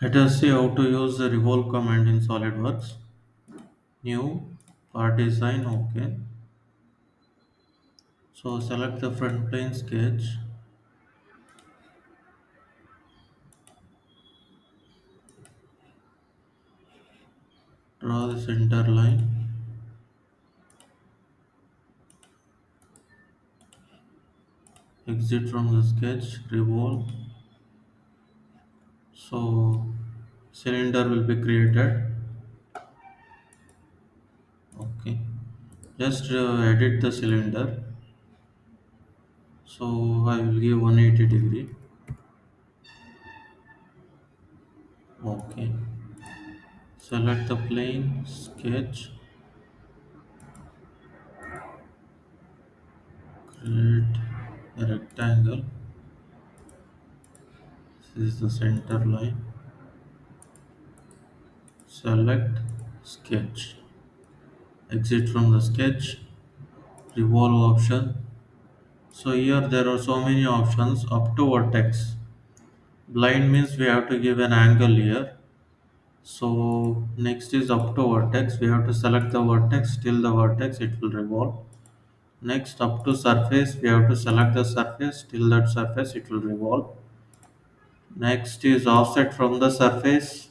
Let us see how to use the revolve command in SolidWorks. New part design, okay. So select the front plane sketch, draw the center line, exit from the sketch, revolve. So cylinder will be created. Okay. Just edit the cylinder. So I will give 180 degree. Okay. Select the plane sketch, create a rectangle. This is the center line. Select sketch. Exit from the sketch. Revolve option. So here there are so many options up to vertex. Blind means we have to give an angle here. So next is up to vertex. We have to select the vertex till the vertex it will revolve. Next up to surface we have to select the surface till that surface it will revolve. Next is offset from the surface.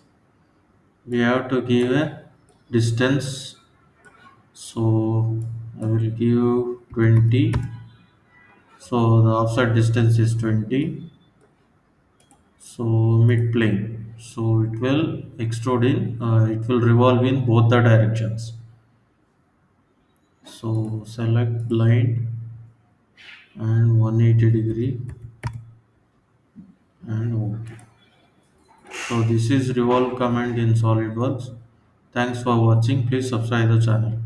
We have to give a distance. So I will give 20. So the offset distance is 20. So mid plane. So it will extrude in, it will revolve in both the directions. So select blind and 180 degree and OK. So this is revolve command in SolidWorks. Thanks for watching. Please subscribe the channel.